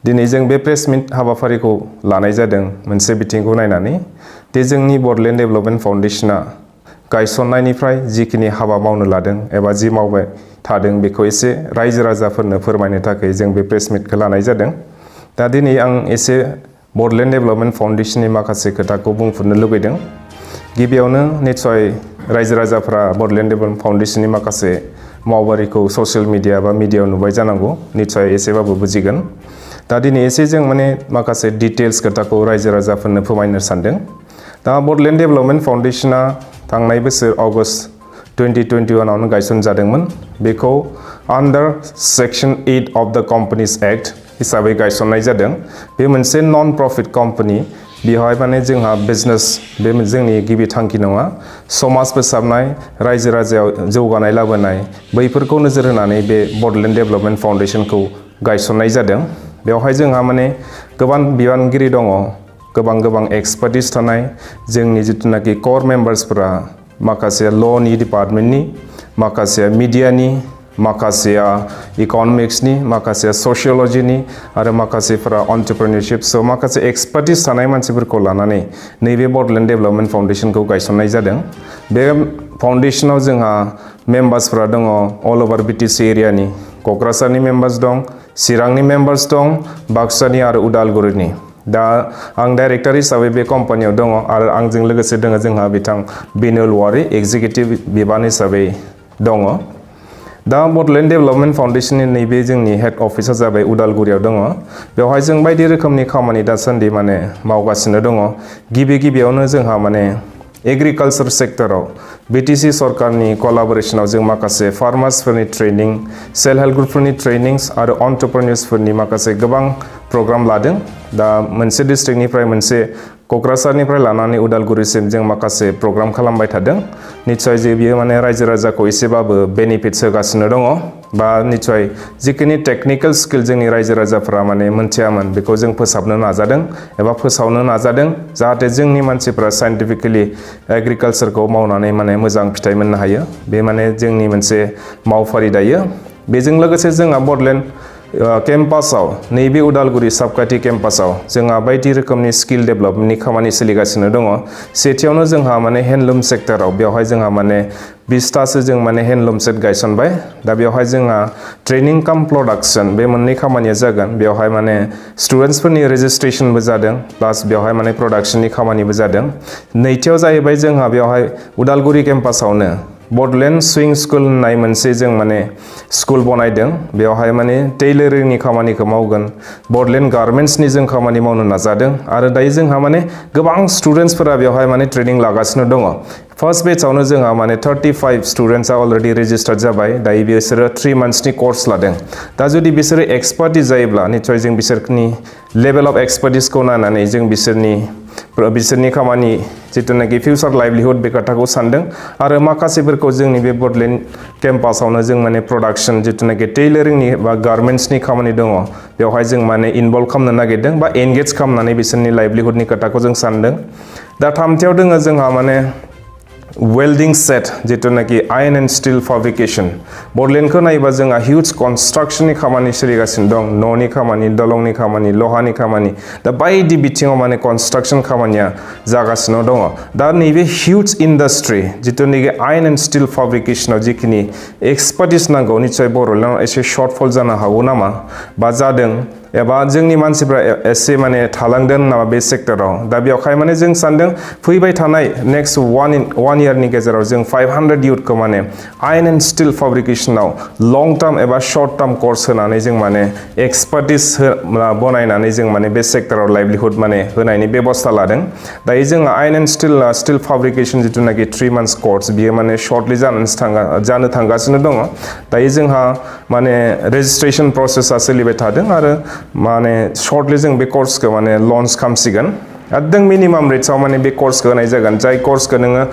दिनै जों बे प्रेस मिट हाबाफारिखौ लानाय जादों मोनसे बिथिंखौ नायनानै दि जोंनि बडलेण्ड डेभेलपमेन्ट फाउन्डेशना गायसननायनिफ्राय जिखिनि हाबा मावनो लादों एबा जि मावबाय थादों बेखौ एसे रायजो राजाफोरनो फोरमायनो थाखाय जों बे प्रेस मिटखौ लानाय जादों। दा दिनै आं एसे बडलेण्ड डेभेलपमेन्ट फाउन्डेशननि माखासे खोथाखौ बुंफोरनो लुबैदों। गिबियावनो निश्चय रायजो राजाफ्रा बडलेण्ड डेभेलपमेन्ट फाउन्डेशननि माखासे मावबारिखौ ससियेल मिडिया बा मिडियायाव नुबाय जानांगौ, निश्चय एसेबाबो बुजिगोन। दा दिनै एसे जों माखासे डिटेल्स खोथाखौ रायजो राजाफोरनो फोरमायनो सानदों। दा बडलेण्ड डेभेलपमेन्ट फाउन्डेशना थांनाय बोसोर अगस्त 2021 आवनो गायसनजादोंमोन। बेखौ आन्डार सेक्सन 8 अफ द कम्पानिज एक्ट हिसाबै गायसननाय जादों। बे मोनसे नन प्रफिट कम्पानि। बेवहाय जोंहा बिजनेस बे जोंनि गिबि थांखि नङा। समाज फोसाबनाय, रायजो राजायाव जौगानाय लाबोनाय बैफोरखौ नोजोर होनानै बे बडलेण्ड डेभेलपमेन्ट फाउन्डेशनखौ गायसननाय जादों। बेवहाय जोंहा गोबां बिबानगिरि दङ, गोबां एक्सपार्टिस थानाय जोंनि जितुनाखि कोर मेम्बार्सफोरा माखासे ल'नि डिपार्टमेन्टनि, माखासे मिडियानि, माखासेया इकनमिक्सनि, माखासे सशियलजिनि आरो माखासेफोरा एन्टारप्रेन्योरशिप माखासे एक्सपार्टिस थानाय मानसिफोरखौ लानानै नैबे बडलेण्ड डेभेलपमेन्ट फाउन्डेशनखौ गायसननाय जादों। बे फाउन्डेशनाव जोंहा मेम्बार्सफोरा दङ अल ओभार BTC एरियानि, क'क्राझारनि मेम्बार्स दं, चिरांनि मेम्बार्स दं, बाक्सानि आरो उदालगुरिनि। दा आं डाइरेक्टर हिसाबै बे कम्पानियाव दङ आरो आंजों लोगोसे दङ जोंहा बिथां बिनुल वारि एक्जिकिउटिभ बिबान हिसाबै दङ। दा बडलेण्ड डेभेलपमेन्ट फाउन्डेशननि नैबे जोंनि हेड अफिसा जाबाय उदालगुरियाव दङ। बेवहाय जों बायदि रोखोमनि खामानि दासान्दि मावगासिनो दङ। गिबियावनो जोंहा एग्रिकालचार सेक्टराव BTC सरकारनि कलाबरेशनाव जों माखासे फार्मार्सफोरनि ट्रेनिं, सेल्फ हेल्प ग्रुपफोरनि ट्रेनिंस आरो एन्टारप्रेन्योर्सफोरनि माखासे गोबां प्रग्राम लादों। दा मोनसे डिस्ट्रिक्टनिफ्राय मोनसे क'क्राझारनिफ्राय लानानै उदालगुरिसिम जों माखासे प्रग्राम खालामबाय थादों। निश्चय जे बियो रायजो राजाखौ एसेबाबो बेनिफिट्स होगासिनो दङ, बा निश्चय जिखिनि टेक्निकेल स्किल जोंनि रायजो राजाफ्रा मोनथियामोन बेखौ जों फोसाबनो नाजादों एबा फोसावनो नाजादों, जाहाथे जोंनि मानसिफ्रा साइन्टिफिकेलि एग्रिकालचारखौ मावनानै मोजां फिथाइ मोननो हायो। बे जोंनि मोनसे मावफारि दायो। बेजों लोगोसे जोंहा बडलेण्ड केम्पासाव, नैबे उदालगुरि साबकाथि केम्पासाव जोंहा बायदि रोखोमनि स्किल डेभेलपमेन्टनि खामानि सोलिगासिनो दङ। सेथियावनो जोंहा हेन्डलुम सेक्टराव बेवहाय जोंहा 20तासो जों हेन्डलुम सेट गायसनबाय। दा बेवहाय जोंहा ट्रेनिं काम प्रडाक्शन बे मोननै खामानिया जागोन। बेवहाय स्टुडेन्ट्सफोरनि रेजिस्ट्रेशनबो जादों, प्लास बेवहाय प्रडाक्शननि खामानिबो जादों। नैथियाव जाहैबाय जोंहा बेवहाय उदालगुरि केम्पासावनो बडलेण्ड स्विं स्कुल होननाय मोनसे जों स्कुल बनायदों। बेवहाय टेलरिंनि खामानिखौ मावगोन, बडलेण्ड गार्मेन्ट्सनि जों खामानि मावनो नाजादों आरो दायो जोंहा गोबां स्टुडेन्ट्सफोरा बेवहाय ट्रेनिं लागासिनो दङ। फार्स्ट बेचआवनो जोंहा 35 स्टुडेन्ट्सआ अलरेडि रेजिस्टार्ड जाबाय। दायो बिसोरो 3 मान्थ्सनि कर्स लादों। दा जुदि बिसोरो एक्सपार्टिस जायोब्ला निश्चय जों बिसोरनि लेभेल अफ एक्सपार्टिसखौ नायनानै जों बिसोरनि खामानि जितुनाखि फिउचार लाइभलिहुड बे खोथाखौ सानदों आरो माखासेफोरखौ जोंनि बे बडलेण्ड केम्पासावनो जों प्रडाक्शन जितुनाखि टेलरिंनि बा गार्मेन्ट्सनि खामानि दङ बेवहाय जों इनभल्व खालामनो नागिरदों बा एंगेज खालामनानै बिसोरनि लाइभलिहुडनि खोथाखौ जों सानदों। दा थामथियाव दङ जोंहा वेल्डिं सेट जितुनाखि आयरन एन्ड स्टिल फेब्रिकेशन। बडलेण्डखौ नायोबा जोंहा हिउज कन्स्ट्राक्शननि खामानि सोलिगासिनो दं, न'नि खामानि, दलंनि खामानि, लहानि खामानि, दा बायदि बिथिङाव कन्स्ट्राक्शन खामानिया जागासिनो दङ। दा नैबे हिउज इन्डास्ट्रि जितुनाखि आयरन एन्ड स्टिल फेब्रिकेशनाव जिखिनि एक्सपार्टिस नांगौ, निश्चय बडलेण्डआव एसे शर्टफल जानो हागौ नामा बा जादों, एबा जोंनि मानसिफ्रा एसे थालांदों नामा बे सेक्टराव। दा बेवहाय जों सानदों फैबाय थानाय नेक्स्ट 1 इयारनि गेजेराव जों 500 इयुथखौ आयरन एन्ड स्टिल फेब्रिकेशनाव लं टार्म एबा शर्ट टार्म कर्स होनानै जों एक्सपार्टिस बनायनानै जों बे सेक्टराव लाइभलिहुड होनायनि बेबस्था लादों। दायो जोंहा आयरन एन्ड स्टिल फेब्रिकेशन जितुनाखि 3 मान्थ्स कर्स बियो शर्टलि जानो थांगासिनो दङ। दायो जोंहा रेजिस्ट्रेशन प्रसेसा सोलिबाय थादों आरो शर्टलि जों बे कर्सखौ लन्च खालामसिगोन। एकदम मिनिमाम रेट्सआव बे कर्सखौ होनाय जागोन, जाय कर्सखौ नोङो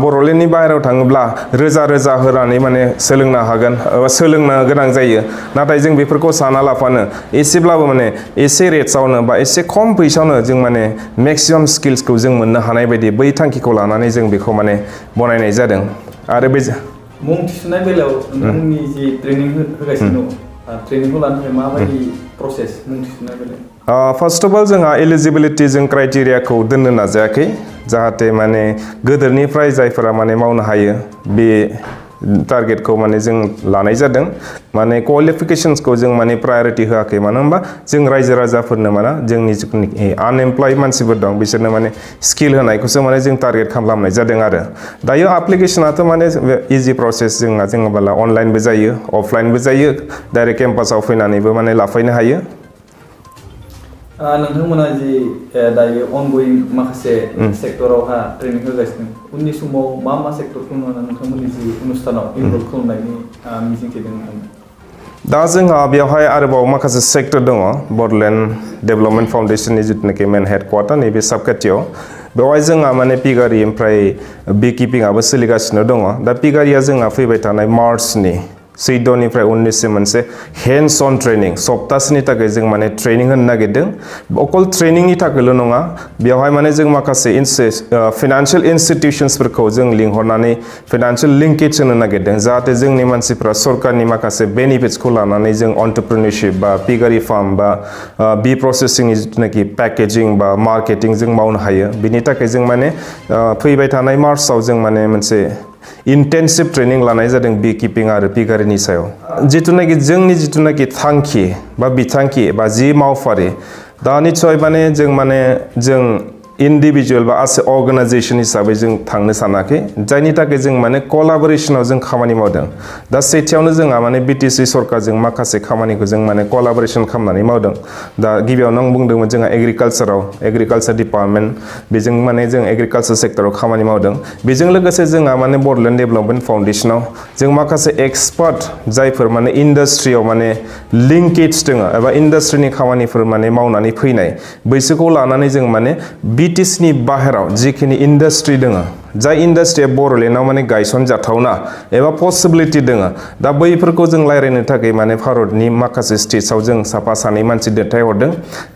बडलेण्डनि बाहेरायाव थाङोब्ला रोजा होनानै सोलोंनो हागोन, सोलोंनो गोनां जायो। नाथाय जों बेफोरखौ साना लाफानो एसेब्लाबो एसे रेट्सआवनो बा एसे खम फैसायावनो जों मेक्सिमाम स्किल्सखौ जों मोननो हानाय बायदि बै थांखिखौ लानानै जों बेखौ बनायनाय जादों। आरो बे मुं थिसननाय बेलायाव नोंथांमोननि जि ट्रेनिं होगासिनो दङ ट्रेनिंखौ लानो थाखाय माबायदि प्रसेस मुं थिसननाय बेलाय फार्स्ट अफ अल जोंहा एलिजिबिलिटि जों क्राइटेरियाखौ दोननो नाजायाखै जाहाथे माने गोदोरनिफ्राय जायफोरा माने मावनो हायो बे टारगेटखौ माने जों लानाय जादों माने क्वालिफिकेशन्सखौ जों माने प्रायोरिटि होआखै मानो होनबा जों रायजो राजाफोरनो माने जोंनि जिखुनु आनएमप्लय मानसिफोर दं बिसोरनो माने स्किल होनायखौसो माने जों टारगेट खालामनाय जादों आरो दायो एप्लिकेशनाथ' माने इजि प्रसेस जोंना जोङोब्ला अनलाइनबो जायो अफलाइनबो जायो डाइरेक्ट केम्पासाव फैनानैबो माने लाफैनो हायो नोंथांमोना जि दायो अनगोयिं माखासे सेक्टरावहा ट्रेनिं होगासिनो उननि समाव मा सेक्टरखौ नोंथांमोननि जि अनुष्ठानाव इनभल्भ खालामनायनि मिजिंथिदों दा जोंहा बेवहाय आरोबाव माखासे सेक्टर दङ बडलेण्ड डेभेलपमेन्ट फाउन्डेसननि जिथुनाखि मेन हेडक्वार्टार नैबे साबखाथियाव बेवहाय जोंहा माने पिगारि ओमफ्राय बी किपिंआबो सोलिगासिनो दङ दा पिगारिया जोंहा फैबाय थानाय मार्चनि 14निफ्राय 19सिम मोनसे हेन्ड्स अन ट्रेनिं सप्तासेनि थाखाय जों माने ट्रेनिं होनो नागिरदों अकल ट्रेनिंनि थाखायल' नङा बेवहाय माने जों माखासे फाइनान्शियेल इनस्टिट्यूशन्सफोरखौ जों लिंहरनानै फाइनान्शियेल लिंकेज होनो नागिरदों जाहाथे जोंनि मानसिफ्रा सरकारनि माखासे बेनिफिट्सखौ लानानै जों एन्टरप्रेन्योरशिप बा पिगारि फार्म बा बी प्रसेसिंनि जिथुनाखि पैकेजिं बा मार्केटिं जों मावनो हायो बिनि थाखाय जों माने फैबाय थानाय मार्चआव जों माने मोनसे इन्टेन्सिव ट्रेनिं लानाय जादों बी किपिं आरो पिगारिनि सायाव जिथुनाखि थांखि बा बिथांखि बा जि मावफारि दा निस्सय माने जों इन्डिभिजुअल बा एस अर्गेनाइजेशन हिसाबै जों थांनो सानाखै जायनि थाखाय जों माने कलाबरेशनाव जों खामानि मावदों दा सेथियावनो जोंहा माने बीटीसी सरकारजों माखासे खामानिखौ जों माने कलाबरेशन खालामनानै मावदों दा गिबियावनो आं बुंदोंमोन जोंहा एग्रिकालचार डिपार्टमेन्ट बेजों माने जों एग्रिकालचार सेक्टराव खामानि मावदों बेजों लोगोसे जोंहा माने बडलेण्ड डेभेलपमेन्ट फाउन्डेसनाव जों माखासे एक्सपार्ट जायफोर माने इन्डास्ट्रियाव माने लिंकेज दङ एबा इन्डास्ट्रिनि खामानिफोर माने मावनानै फैनाय बैसोरखौ लानानै जों माने बीटीसीनि बाहेराव जिखिनि इन्डास्ट्रि दङ जाय इन्डास्ट्रिया बडलेण्डआव माने गायसन जाथावना एबा पसिबिलिटि दङ दा बैफोरखौ जों रायज्लायनो थाखाय माने भारतनि माखासे स्टेट्सआव जों साफा सानै मानसि दैथायहरदों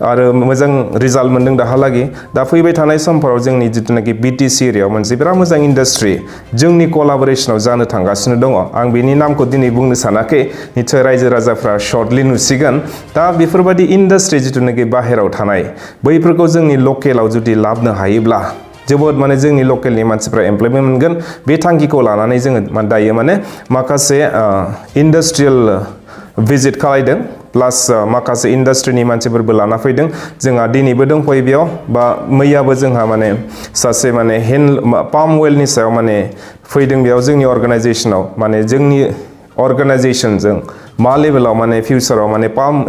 आरो मोजां रिजाल्ट मोनदों दाहालागै दा फैबाय थानाय समफोराव जोंनि जिथुनाखि बीटीसी एरियायाव मोनसे बिराद मोजां इन्डास्ट्रि जोंनि कलाबरेशनाव जानो थांगासिनो दङ आं बेनि नामखौ दिनै बुंनो सानाखै निस्सय रायजो राजाफ्रा सर्टलि नुसिगोन दा बेफोरबायदि इन्डास्ट्रि जिथुनाखि बाहेराव थानाय बैफोरखौ जोंनि लकेलाव जुदि लाबोनो हायोब्ला जोबोद माने जोंनि लकेलनि मानसिफ्रा एमप्लयमेन्ट मोनगोन बे थांखिखौ लानानै जोङो दायो माने माखासे इन्डास्ट्रियेल भिजिट खालायदों प्लास माखासे इन्डास्ट्रिनि मानसिफोरबो लाना फैदों जोंहा दिनैबो दंफैयो बेयाव बा मैयाबो जोंहा माने सासे माने पाम अइलनि सायाव माने फैदों बेयाव जोंनि अर्गानाइजेसनाव माने जोंनि अर्गानाइजेशनजों मा लेभेलाव माने फिउचाराव माने पाम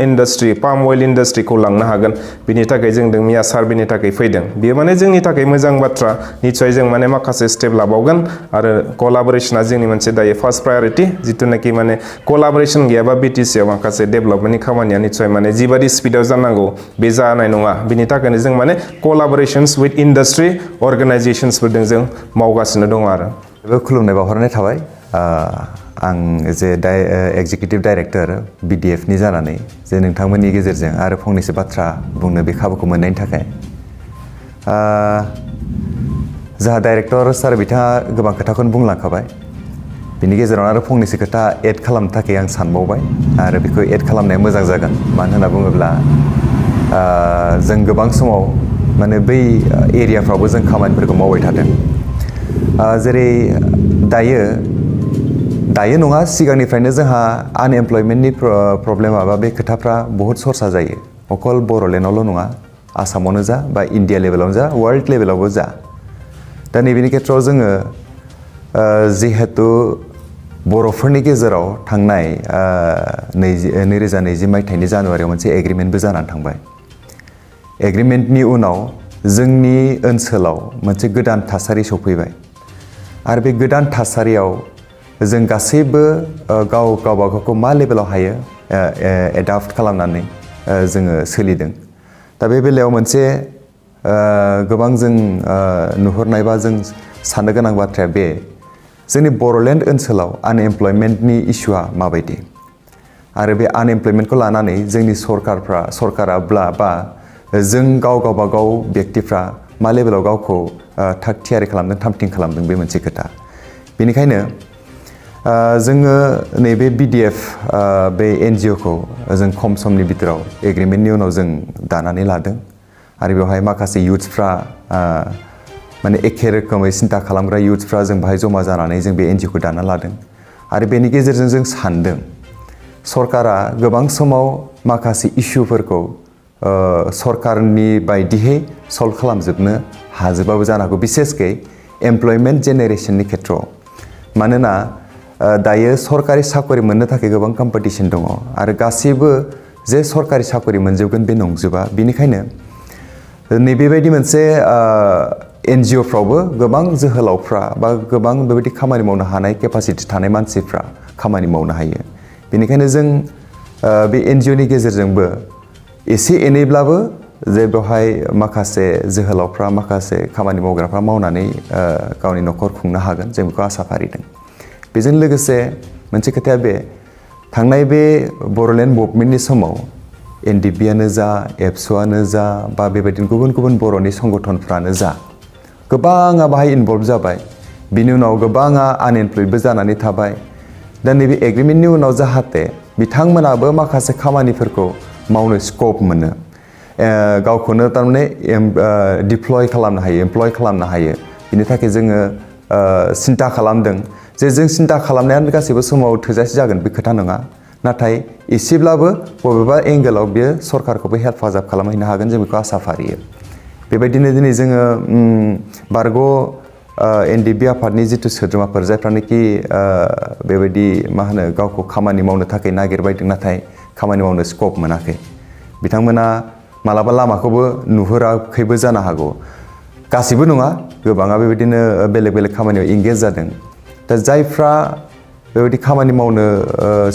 अइल इन्डास्ट्रिखौ लांनो हागोन बिनि थाखाय जों मिया सार्भेनि थाखाय फैदों बेयो माने जोंनि थाखाय मोजां बाथ्रा निस्सय जों माने माखासे स्टेप लाबावगोन आरो कलाबरेशना जोंनि मोनसे दायो फार्स्ट प्रायोरिटि जिथुनाखि माने कलाबरेशन गैयाबा बीटीसीआव माखासे डेभेलपमेन्टनि खामानिया निस्सय माने जिबादि स्पिडआव जानांगौ बे जानाय नङा बिनि थाखायनो जों माने कलाबरेशन्स विथ इन्डास्ट्रि अर्गानाइजेशन्सफोरजों जों मावगासिनो दङ आरो खुलुमनाय बावहरनाय थाबाय आं जे एक्जिकिउटिभ डाइरेक्टर BDF नि जानानै जे नोंथांमोननि गेजेरजों आरो फंनैसो बाथ्रा बुंनो बे खाबुखौ मोननायनि थाखाय जोंहा डाइरेक्टर सार बिथाङा गोबां खोथाखौनो बुंलांखाबाय बिनि गेजेराव आरो फंनैसो खोथा एड खालामनो थाखाय आं सानबावबाय आरो बेखौ एड खालामनाया मोजां जागोन मानो होनना बुङोब्ला जों गोबां समाव माने बै एरियाफ्रावबो जों खामानिफोरखौ मावबाय थादों जेरै दायो नङा सिगांनिफ्रायनो जोंहा आनएमप्लयमेन्टनि प्रब्लेमा बा बे खोथाफ्रा बहुत सरसा जायो अकल बडलेण्डआवल' नङा आसामावनो जा बा इन्डिया लेभेलावनो जा वर्ल्ड लेभेलावबो जा दा नैबेनि खेथ्रआव जोङो जिहेतु बर'फोरनि गेजेराव थांनाय 2020 मायथाइनि जानुवारियाव मोनसे एग्रिमेन्टबो जानानै थांबाय एग्रिमेन्टनि उनाव जोंनि ओनसोलाव मोनसे गोदान थासारि सफैबाय आरो बे गोदान थासारियाव जों गासैबो गावबागावखौ मा लेभेलाव हायो एडाप्ट खालामनानै जोङो सोलिदों दा बे बेलायाव मोनसे गोबां जों नुहुरनाय बा जों साननो गोनां बाथ्राया बे जोंनि बडलेण्ड ओनसोलाव आनएमप्लयमेन्टनि इस्युआ माबायदि आरो बे आनएमप्लयमेन्टखौ लानानै जोंनि सरकाराब्ला बा जों गावबागाव व्यक्तिफ्रा मा लेभेलाव गावखौ थाग थियारि खालामदों थामथिं खालामदों बे मोनसे खोथा बेनिखायनो जोङो नैबे BDF बे NGO खौ जों खम समनि बिथोराव एग्रिमेन्टनि उनाव जों दानानै लादों आरो बेवहाय माखासे युथ्सफ्रा माने एखे रोखोमै सिन्था खालामग्रा युथ्सफ्रा जों बाहाय जमा जानानै जों बे NGO खौ दाना लादों आरो बेनि गेजेरजों जों सानदों सरकारा गोबां समाव माखासे इस्युफोरखौ सरकारनि बायदियै सल्भ खालामजोबनो हाजोबाबो जानो हागौ बिसेसकै एमप्लयमेन्ट जेनेरेशननि खेथ्रआव मानोना दायो सरकारि साकरि मोननो थाखाय गोबां कम्पिटिशन दङ आरो गासैबो जे सरकारि साकरि मोनजोबगोन बे नंजोबा बेनिखायनो नैबेबायदि मोनसे NGO फ्रावबो गोबां जोहोलावफ्रा बा गोबां बेबायदि खामानि मावनो हानाय केपासिटि थानाय मानसिफ्रा खामानि मावनो हायो बेनिखायनो जों बे NGO नि गेजेरजोंबो एसे एनैब्लाबो जे बेवहाय माखासे जोहोलावफ्रा माखासे खामानि मावग्राफ्रा मावनानै गावनि न'खर खुंनो हागोन जों बेखौ आसा फारिदों बेजों लोगोसे मोनसे खोथाया बे थांनाय बे बड'लेण्ड मुभमेन्टनि समाव NDP आनो जा एबसु आनो जा बा बेबायदिनो गुबुन गुबुन बर'नि संगठनफ्रानो जा गोबाङा बाहाय इनभल्भ जाबाय बिनि उनाव गोबाङा आनएमप्लयडबो जानानै थाबाय दा नैबे एग्रिमेन्टनि उनाव जाहाथे बिथांमोनाबो माखासे खामानिफोरखौ मावनो स्कप मोनो गावखौनो थारमाने डिप्लय खालामनो हायो एमप्लय खालामनो हायो बिनि थाखाय जोङो सिन्था खालामदों जे जों सिन्था खालामनायानो गासैबो समाव थोजासे जागोन बे खोथा नङा नाथाय एसेब्लाबो बबेबा एंगेलाव बियो सरकारखौबो हेफाजाब खालामहैनो हागोन जों बेखौ आसा फारियो बेबायदिनो दिनै जोङो बारग' NDP आफादनि जिथु सोद्रोमाफोर जायफ्रानोखि बेबायदि मा होनो गावखौ खामानि मावनो थाखाय नागिरबायदों नाथाय खामानि मावनो स्कप मोनाखै बिथांमोना मालाबा लामाखौबो नुहुराखैबो जानो हागौ गासिबो नङा गोबाङा बेबायदिनो बेलेग बेलेग खामानियाव इंगेज जादों दा जायफ्रा बेबायदि खामानि मावनो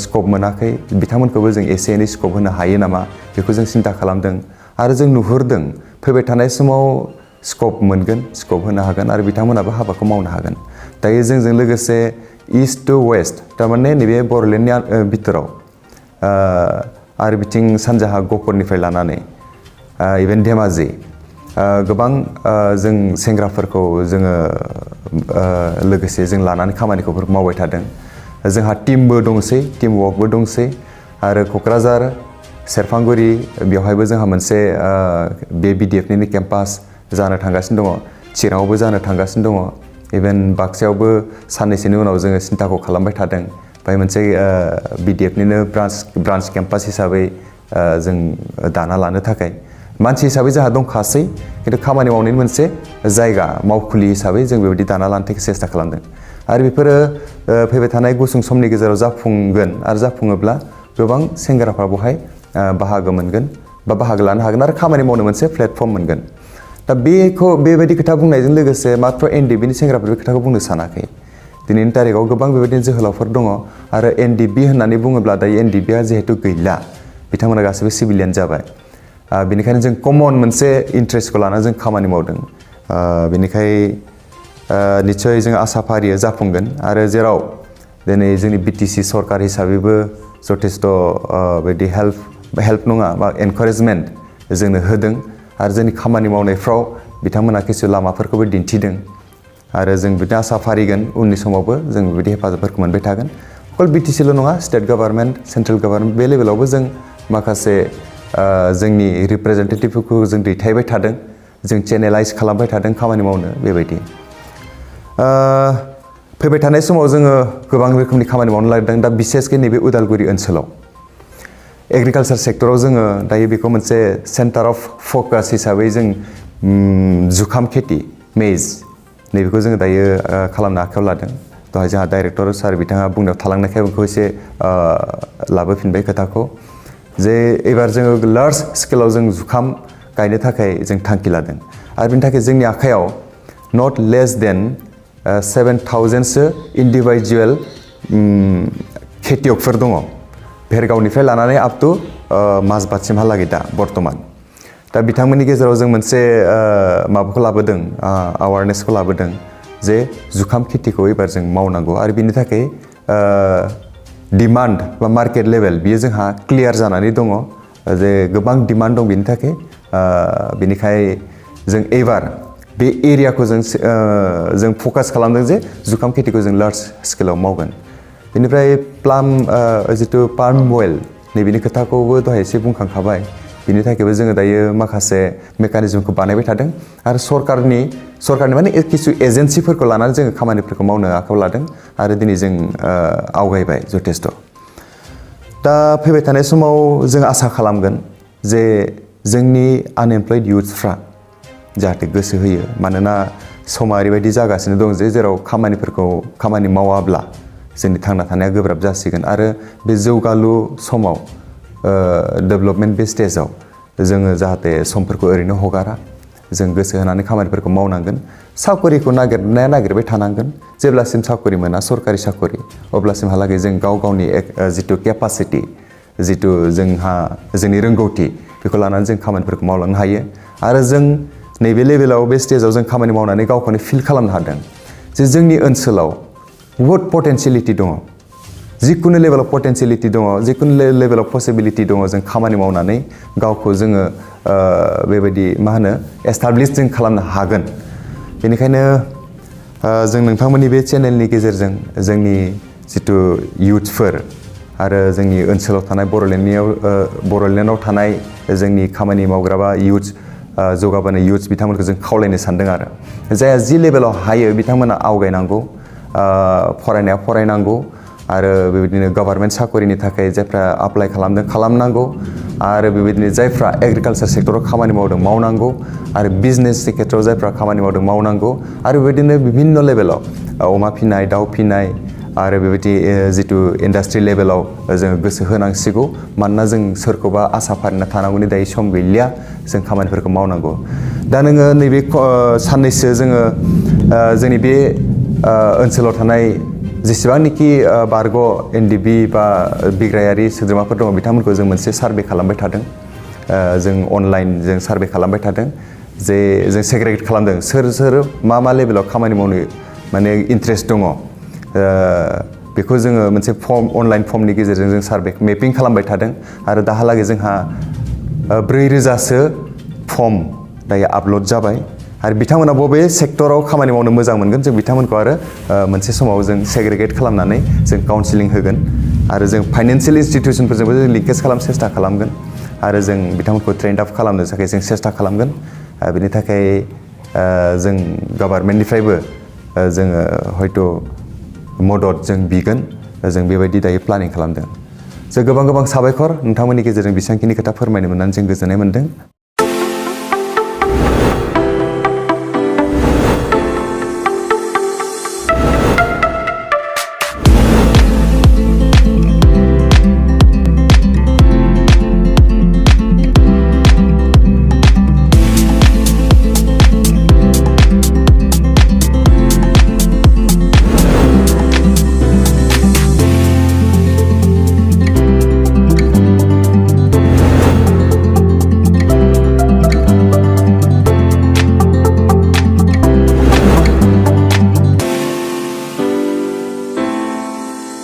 स्कप मोनाखै बिथांमोनखौबो जों एसे एनै स्कप होनो हायो नामा बेखौ जों सिन्था खालामदों आरो जों नुहुरदों फैबाय थानाय समाव स्कप मोनगोन स्कप होनो हागोन आरो बिथांमोनाबो हाबाखौ मावनो हागोन दायो जोंजों लोगोसे ईस्ट टु वेस्ट थारमाने नैबे बड'लेण्डनि बिथोराव आरो बिथिं सानजाहा गहपुरनिफ्राय लानानै इभेन धेमाजि गोबां जों सेंग्राफोरखौ जोङो लोगोसे जों लानानै खामानिखौ मावबाय थादों जोंहा टीमबो दंसै टीम वर्कबो दंसै आरो क'क्राझार सेरफांगुरि बेवहायबो जोंहा मोनसे बे BDF निनो केम्पास जानो थांगासिनो दङ चिराङावबो जानो थांगासिनो दङ इभेन बाक्सायावबो साननैसोनि उनाव जोङो सिन्थाखौ खालामबाय थादों बाय मोनसे BDF निनो ब्रान्च केम्पास हिसाबै जों दाना लानो थाखाय मानसि हिसाबै जोंहा दंखासै खिन्थु खामानि मावनायनि मोनसे जायगा मावखुलि हिसाबै जों बेबायदि दाना लानो थाखाय सेस्था खालामदों आरो बेफोरो फैबाय थानाय गुसुं समनि गेजेराव जाफुंगोन आरो जाफुङोब्ला गोबां सेंग्राफ्रा बेवहाय बाहागो मोनगोन बा बाहागो लानो हागोन आरो खामानि मावनो मोनसे प्लेटफर्म मोनगोन दा बेखौ बेबायदि खोथा बुंनायजों लोगोसे मात्र NDP नि सेंग्राफोर बे खोथाखौ बुंनो सानाखै दिनैनि तारिखाव गोबां बेबायदिनो जोहोलावफोर दङ आरो NDP होननानै बुङोब्ला दायो NDP आ जिहेतु गैला बिथांमोना गासैबो सिभिलियान जाबाय बेनिखायनो जों कमन मोनसे इन्ट्रेस्टखौ लानानै जों खामानि मावदों बेनिखायनो निस्सय जों आसा फारियो जाफुंगोन आरो जेराव दिनै जोंनि BTC सरकार हिसाबैबो जथेस्थ' बिदि हेल्प नङा बा एनकारेजमेन्ट जोंनो होदों आरो जोंनि खामानि मावनायफ्राव बिथांमोना किसु लामाफोरखौबो दिन्थिदों आरो जों बिदिनो आसा फारिगोन उननि समावबो जों बेबायदि हेफाजाबफोरखौ मोनबाय थागोन अकल BTCल' नङा स्टेट गभार्नमेन्ट सेन्ट्रेल गभार्नमेन्ट बे लेभेलावबो जों माखासे जोंनि रिप्रेजेन्टेटिभफोरखौ जों दैथायबाय थादों जों चेनेलाइज खालामबाय थादों खामानि मावनो बेबायदि फैबाय थानाय समाव जोङो गोबां रोखोमनि खामानि मावनो लादों दा बिसेसकै नैबे उदालगुरि ओनसोलाव एग्रिकालसार सेक्टराव जोङो दायो बेखौ मोनसे सेन्टार अफ फकास हिसाबै जों जुखाम खेथि मेज नैबेखौ जोङो दायो खालामनो आखायाव लादों दहाय जोंहा डाइरेक्टर सार बिथाङा बुंनायाव थालांनायखाय बेखौ एसे लाबोफिनबाय खोथाखौ जे एबार जोङो लार्ज स्केलाव जों जुखाम गायनो थाखाय जों थांखि लादों आरो बेनि थाखाय जोंनि आखायाव नट लेस देन 7,000सो इन्डिभिजुवेल खेथियकफोर दङ भेरगावनिफ्राय लानानै आप टु माजबातसिमहालागै दा बर्तमान दा बिथांमोननि गेजेराव जों मोनसे माबाखौ लाबोदों एवारनेसखौ लाबोदों जे जुखाम खेथिखौ एबार जों मावनांगौ आरो बिनि थाखाय डिमान्ड बा मार्केट लेभेल बियो जोंहा क्लियार जानानै दङ जे गोबां डिमान्ड दं बिनि थाखाय बेनिखायनो जों एबार बे एरियाखौ जों फकास खालामदों जे जुखाम खेथिखौ जों लार्ज स्केलाव मावगोन बेनिफ्राय जितु पाल्म अइल नैबेनि खोथाखौबो दहाय एसे बुंखांखाबाय बिनि थाखायबो जोङो दायो माखासे मेकानिजमखौ बानायबाय थादों आरो सरकारनि माने किसु एजेन्सिफोरखौ लानानै जोङो खामानिफोरखौ मावनो आखायाव लादों आरो दिनै जों आवगायबाय जथेस्थ'। दा फैबाय थानाय समाव जों आसा खालामगोन जे जोंनि आनएमप्लयड इयुथ्सफ्रा जाहाथे गोसो होयो मानोना समा ओरैबायदि जागासिनो दं जे जेराव खामानि मावाब्ला जोंनि थांना थानाया गोब्राब जासिगोन आरो बे जौगालु समाव डेभेलपमेन्ट बे स्टेजाव जोङो जाहाथे समफोरखौ ओरैनो हगारा जों गोसो होनानै खामानिफोरखौ मावनांगोन साकरिखौ नागिरबाय थानांगोन जेब्लासिम साकरि मोना सरकारि साकरि अब्लासिमहालागै जों गावनि जितु केपासिटि जितु जोंहा जोंनि रोंगौथि बेखौ लानानै जों खामानिफोरखौ मावलांनो हायो आरो जों नैबे लेभेलाव बे स्टेजाव जों खामानि मावनानै गावखौनो फिल खालामनो हादों जे जोंनि ओनसोलाव बहुद पटेन्सियेलिटि दङ जिकुनु लेभेलाव पटेन्सियेलिटि दङ जिकुनु लेभेलाव पसिबिलिटि दङ जों खामानि मावनानै गावखौ जोङो बेबायदि एस्टाब्लिश जों खालामनो हागोन। बेनिखायनो जों नोंथांमोननि बे चेनेलनि गेजेरजों जोंनि जितु इयुथ्सफोर आरो जोंनि ओनसोलाव थानाय बड'लेण्डआव थानाय जोंनि खामानि मावग्रा बा इयुथ्स जौगाबोनाय इयुथ्स बिथांमोनखौ जों खावलायनो सानदों आरो जायहा जि लेभेलाव हायो बिथांमोना आवगायनांगौ फरायनाया फरायनांगौ आरो बेबायदिनो गभर्नमेन्ट साकरिनि थाखाय जायफ्रा एप्लाइ खालामनांगौ आरो बेबायदिनो जायफ्रा एग्रिकालचार सेक्टराव खामानि मावदों मावनांगौ आरो बिजनेसनि खेथ्रआव जायफ्रा खामानि मावदों मावनांगौ आरो बेबायदिनो बिभिन्न लेभेलाव अमा फिनाय दाउ फिनाय आरो बेबायदि जितु इन्डास्ट्रि लेभेलाव जोङो गोसो होनांसिगौ मानोना जों सोरखौबा आसा फारिना थानांगौनि दायो सम गैलिया जों खामानिफोरखौ मावनांगौ। दा नोङो नैबे साननैसो जोङो जोंनि बे ओनसोलाव थानाय जेसेबांनाखि बारग' एनडिबि बा बिग्रायारि सोद्रोमाफोर दङ बिथांमोनखौ जों मोनसे सार्भे खालामबाय थादों जों अनलाइन जों सार्भे खालामबाय थादों जे जों सेग्रेगेट खालामदों सोर मा लेभेलाव खामानि मावनो माने इन्ट्रेस्ट दङ बेखौ जोङो मोनसे अनलाइन फर्मनि गेजेरजों जों सार्भे मेपिं खालामबाय थादों आरो दाहालागै जोंहा 4000सो फर्म दायो आपल'ड जाबाय आरो बिथांमोना बबे सेक्टराव खामानि मावनो मोजां मोनगोन जों बिथांमोनखौ आरो मोनसे समाव जों सेग्रेगेट खालामनानै जों काउन्सिलिं होगोन आरो जों फाइनान्सियेल इन्स्टिटिउसनफोरजोंबो जों लिंकेज सेस्टा खालामगोन आरो जों बिथांमोनखौ ट्रेन्ड आप खालामनो थाखाय जों सेस्टा खालामगोन बिनि थाखाय जों गभर्नमेन्टनिफ्रायबो जोङो हयथ' मदद जों बिगोन जों बेबायदि दायो प्लानिं खालामदों। जों गोबां साबायखर नोंथांमोननि गेजेरजों बेसेबांखिनि खोथा फोरमायनो मोननानै जों गोजोननाय मोनदों।